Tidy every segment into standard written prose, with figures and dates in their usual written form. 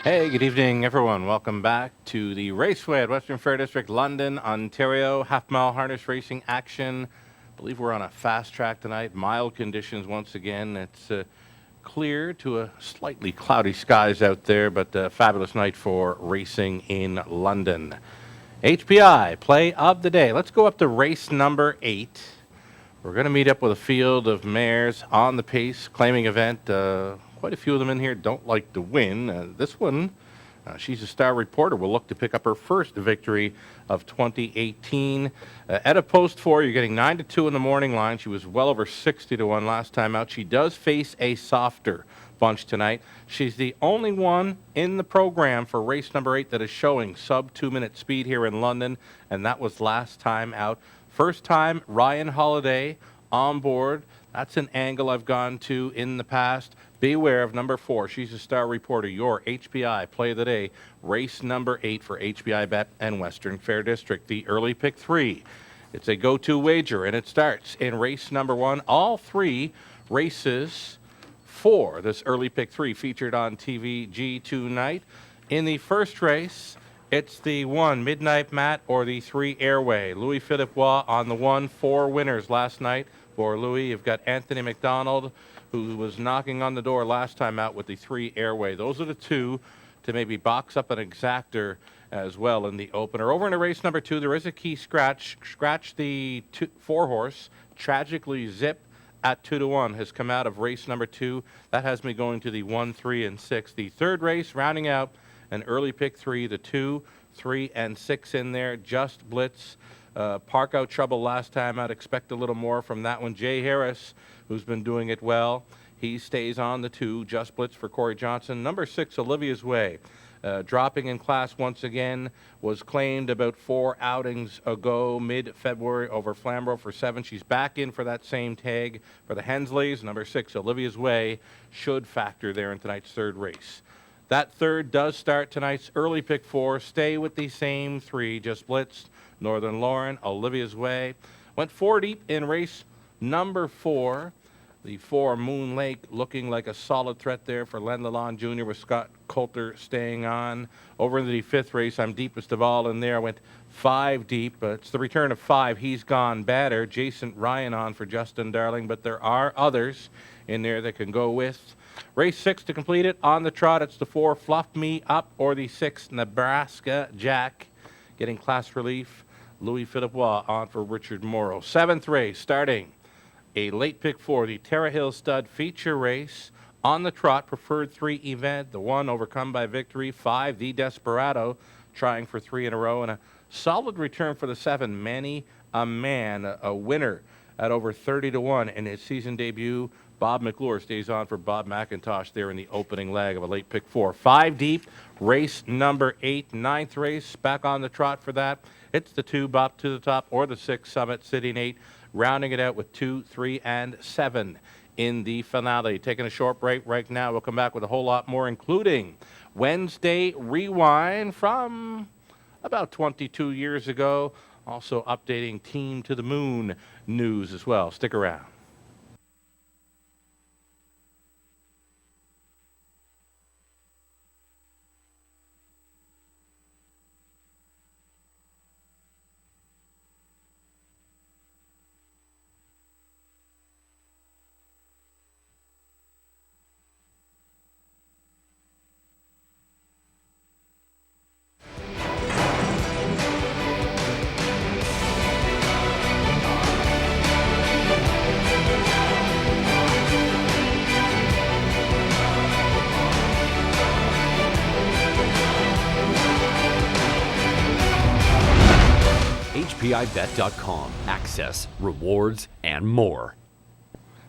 Hey, good evening, everyone. Welcome back to the Raceway at Western Fair District, London, Ontario. Half-mile harness racing action. I believe we're on a fast track tonight. Mild conditions once again. It's clear to a slightly cloudy skies out there, but a fabulous night for racing in London. HPI, play of the day. Let's go up to race number 8. We're going to meet up with a field of mares on the pace claiming event. Quite a few of them in here don't like to win. This one, she's a star reporter, will look to pick up her first victory of 2018. At a post 4, you're getting 9-2 in the morning line. She was well over 60-1 last time out. She does face a softer bunch tonight. She's the only one in the program for race number 8 that is showing sub 2-minute speed here in London, and that was last time out. First time Ryan Holliday on board. That's an angle I've gone to in the past. Beware of number 4. She's a star reporter. Your HPI play of the day. Race number 8 for HPIBET and Western Fair District. The early pick 3. It's a go-to wager, and it starts in race number 1. All 3 races for this early pick 3 featured on TVG tonight. In the first race, it's the 1 Midnight Mat or the 3 Airway. Louis Philippe Roy on the 1. 4 winners last night for Louis. You've got Anthony McDonald, who was knocking on the door last time out with the 3 Airway. Those are the 2 to maybe box up an exactor as well in the opener. Over into race number 2, there is a key scratch. Scratch the 4-horse. Tragically, Zip at 2-1 has come out of race number 2. That has me going to the 1, 3, and 6. The third race, rounding out an early pick 3, the 2, 3, and 6 in there. Just Blitz. Park out trouble last time out. Expect a little more from that one. Jay Harris, who's been doing it well, he stays on the 2. Just Blitz for Corey Johnson. Number 6, Olivia's Way. Dropping in class once again, was claimed about 4 outings ago, mid-February, over Flamborough for 7. She's back in for that same tag for the Hensleys. Number 6, Olivia's Way, should factor there in tonight's third race. That third does start tonight's early pick 4. Stay with the same 3. Just Blitz, Northern Lauren, Olivia's Way. Went 4 deep in race number 4. The 4 Moon Lake looking like a solid threat there for Len Lalonde Jr. with Scott Coulter staying on. Over into the 5th race, I'm deepest of all in there. I went 5 deep. It's the return of 5. He's gone better. Jason Ryan on for Justin Darling, but there are others in there that can go with. Race 6 to complete it. On the trot, it's the 4 Fluff Me Up or the 6 Nebraska Jack. Getting class relief. Louis Philippe Roy on for Richard Morrow. 7th race starting. A late pick 4, the Terra Hill Stud feature race. On the trot, preferred 3 event. The 1 overcome by victory. 5, the Desperado, trying for 3 in a row. And a solid return for the 7, Manny a Man, a winner at over 30-1 in his season debut. Bob McClure stays on for Bob McIntosh there in the opening leg of a late pick 4. 5 deep, race number 8, 9th race, back on the trot for that. It's the 2 Bop to the Top or the 6 Summit sitting 8, rounding it out with 2, 3, and 7 in the finale. Taking a short break right now. We'll come back with a whole lot more, including Wednesday Rewind from about 22 years ago. Also updating Team to the Moon news as well. Stick around. HPIBET.com. Access, rewards, and more.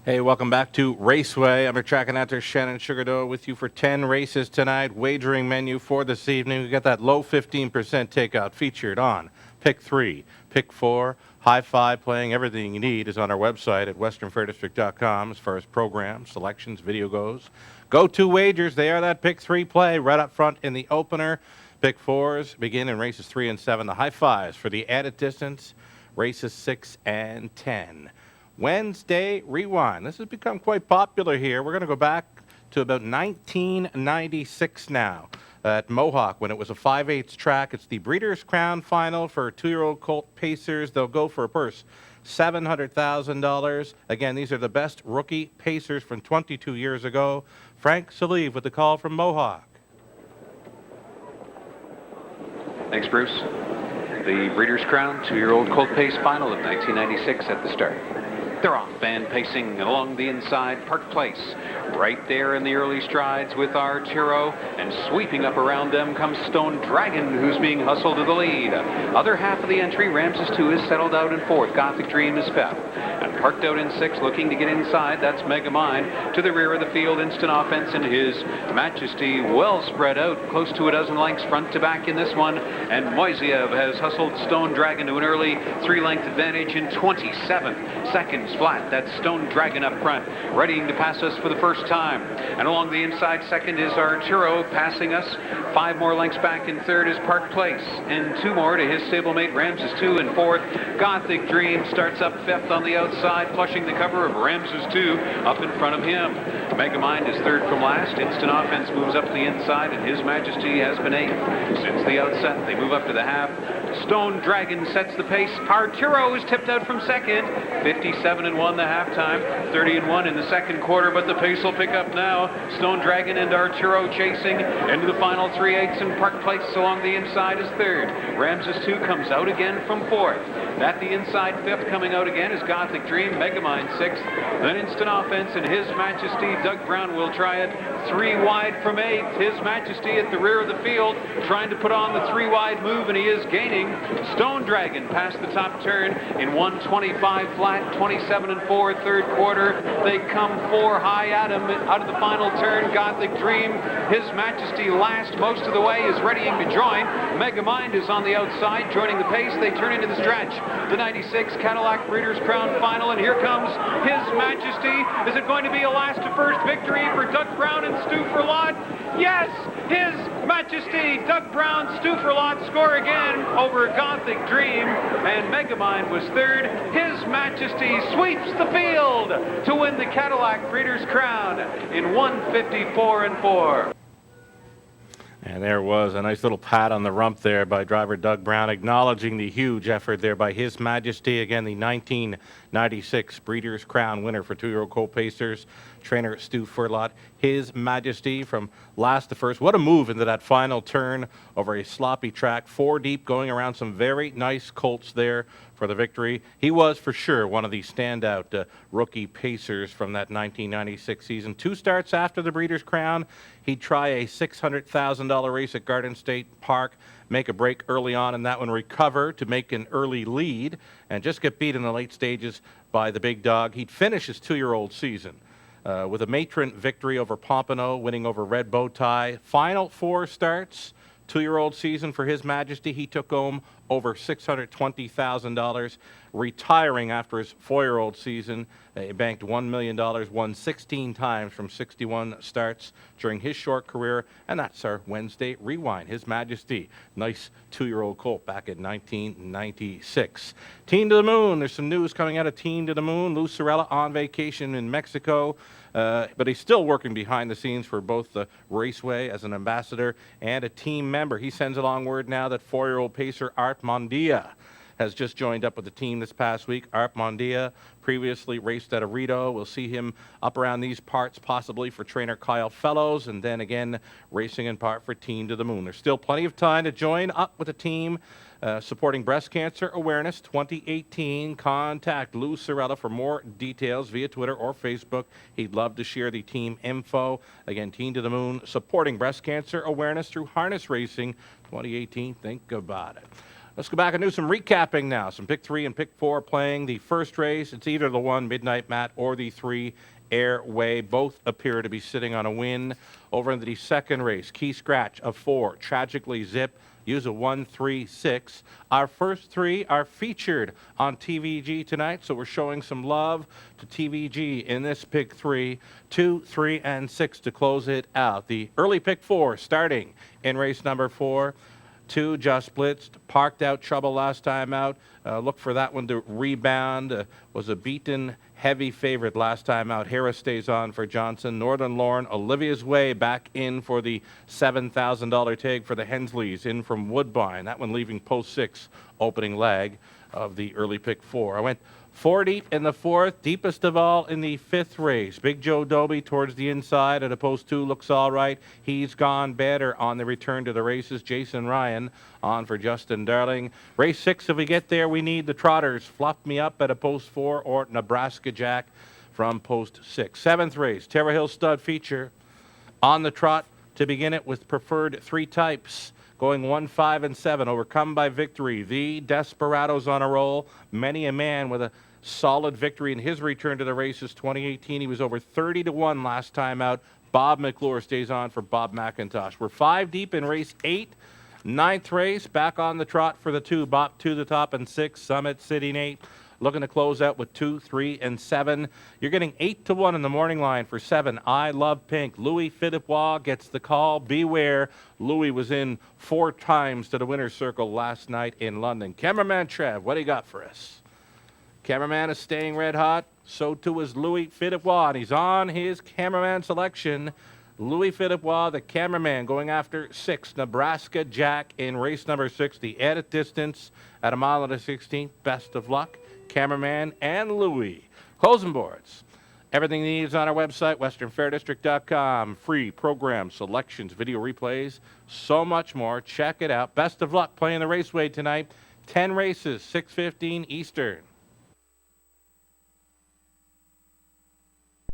Hey, welcome back to Raceway. I'm your track announcer, Shannon Doyle, with you for 10 races tonight. Wagering menu for this evening. We got that low 15% takeout featured on Pick 3, Pick 4, High 5 playing. Everything you need is on our website at westernfairdistrict.com as far as programs, selections, video goes. Go-to wagers, they are that Pick 3 play right up front in the opener. Pick 4s begin in races 3 and 7. The High 5s for the added distance, races 6 and 10. Wednesday Rewind. This has become quite popular here. We're going to go back to about 1996 now. At Mohawk, when it was a 5/8 track, it's the Breeders' Crown Final for 2-year-old colt pacers. They'll go for a purse $700,000. Again, these are the best rookie pacers from 22 years ago. Frank Salive with the call from Mohawk. Thanks, Bruce. The Breeders' Crown 2-year-old colt pace final of 1996 at the start. They're off and pacing along the inside, Park Place. Right there in the early strides with Arturo, and sweeping up around them comes Stone Dragon, who's being hustled to the lead. Other half of the entry, Ramses 2 is settled out in 4th. Gothic Dream is 5th. And parked out in 6th, looking to get inside, that's Megamind. To the rear of the field, Instant Offense and His Majesty, well spread out, close to a dozen lengths front to back in this one. And Moisiev has hustled Stone Dragon to an early 3-length advantage in 27 seconds flat. That's Stone Dragon up front, readying to pass us for the first time. And along the inside, second is Arturo, passing us. 5 more lengths back in 3rd is Park Place, and 2 more to his stablemate Ramses 2 in 4th. Gothic Dream starts up 5th on the outside, flushing the cover of Ramses 2 up in front of him. Megamind is 3rd from last. Instant Offense moves up the inside, and His Majesty has been 8th. Since the outset, they move up to the half. Stone Dragon sets the pace. Arturo is tipped out from 2nd. 57-1 the halftime, 30-1 in the 2nd quarter, but the pace will pick up now. Stone Dragon and Arturo chasing into the final 3/8, and Park Place along the inside is 3rd. Ramses 2 comes out again from 4th. At the inside 5th, coming out again is Gothic Dream, Megamind 6th. Then Instant Offense and His Majesty. Doug Brown will try it 3 wide from 8th. His Majesty at the rear of the field, trying to put on the 3 wide move, and he is gaining. Stone Dragon past the top turn in 1:25 flat, 27-4 3rd quarter. They come 4 high at him out of the final turn. Gothic Dream, His Majesty last most of the way, is readying to join. Megamind is on the outside, joining the pace. They turn into the stretch. The 96 Cadillac Breeders' Crown Final, and here comes His Majesty. Is it going to be a last to first victory for Doug Brown and Stu Ferlot? Yes! His Majesty, Doug Brown, Stu Ferlot score again over Gothic Dream, and Megamind was 3rd. His Majesty sweeps the field to win the Cadillac Breeders' Crown in 1:54-4. And there was a nice little pat on the rump there by driver Doug Brown, acknowledging the huge effort there by His Majesty. Again, the 1996 Breeders' Crown winner for 2-year-old colt pacers. Trainer Stu Ferlot, His Majesty from last to first. What a move into that final turn over a sloppy track. 4 deep, going around some very nice colts there for the victory. He was for sure one of the standout rookie pacers from that 1996 season. 2 starts after the Breeders' Crown. He'd try a $600,000 race at Garden State Park, make a break early on in that one, recover to make an early lead, and just get beat in the late stages by the big dog. He'd finish his 2-year-old season with a matron victory over Pompano, winning over Red Bowtie. Final 4 starts, 2-year-old season for His Majesty. He took home over $620,000, retiring after his 4-year-old season. He banked $1 million, won 16 times from 61 starts during his short career. And that's our Wednesday Rewind. His Majesty, nice 2-year-old colt back in 1996. Teen to the Moon. There's some news coming out of Teen to the Moon. Lou Sorella on vacation in Mexico. But he's still working behind the scenes for both the Raceway as an ambassador and a team member. He sends along word now that 4-year-old pacer Art Mondia has just joined up with the team this past week. Art Mondia previously raced at Arito. We'll see him up around these parts possibly for trainer Kyle Fellows, and then again racing in part for Teen to the Moon. There's still plenty of time to join up with the team supporting breast cancer awareness 2018. Contact Lou Sorella for more details via Twitter or Facebook. He'd love to share the team info. Again, Teen to the Moon, supporting breast cancer awareness through harness racing 2018. Think about it. Let's go back and do some recapping now. Some Pick 3 and Pick 4 playing the first race. It's either the 1 Midnight Matte or the 3 Airway. Both appear to be sitting on a win. Over into the second race, Key Scratch of 4, Tragically Zip, use a 1-3-6. Our first 3 are featured on TVG tonight, so we're showing some love to TVG in this Pick 3. 2, 3, and 6 to close it out. The early Pick 4 starting in race number 4. 2 just blitzed, parked out trouble last time out. Look for that one to rebound. Was a beaten heavy favorite last time out. Harris stays on for Johnson. Northern Lorne, Olivia's Way back in for the $7,000 tag for the Hensleys, in from Woodbine. That one leaving post 6, opening leg of the early pick 4. I went 4 deep in the 4th, deepest of all in the 5th race. Big Joe Doby towards the inside at a post 2 looks all right. He's gone better on the return to the races. Jason Ryan on for Justin Darling. Race 6, if we get there, we need the Trotters. Fluff Me Up at a post 4, or Nebraska Jack from post 6. 7th race, Terra Hill Stud Feature on the trot to begin it with preferred 3 types. Going 1, 5, and 7, Overcome by Victory. The Desperados on a roll. Many a man with a solid victory in his return to the races 2018. He was over 30-1 last time out. Bob McClure stays on for Bob McIntosh. We're 5 deep in race 8. 9th race, back on the trot for the 2. Bop to the top and 6. Summit sitting 8. Looking to close out with 2, 3, and 7. You're getting 8-1 in the morning line for 7. I Love Pink. Louis Philippois gets the call. Beware. Louis was in 4 times to the winner's circle last night in London. Cameraman Trev, what do you got for us? Cameraman is staying red hot. So too is Louis Philippois, and he's on his cameraman selection. Louis Philippois, the cameraman, going after 6. Nebraska Jack in race number 6. The added distance at 1 mile and a 16th. Best of luck, cameraman and Louis. Closing boards. Everything you need is on our website, westernfairdistrict.com. Free program selections, video replays, so much more. Check it out. Best of luck playing the Raceway tonight. 10 races, 6:15 Eastern.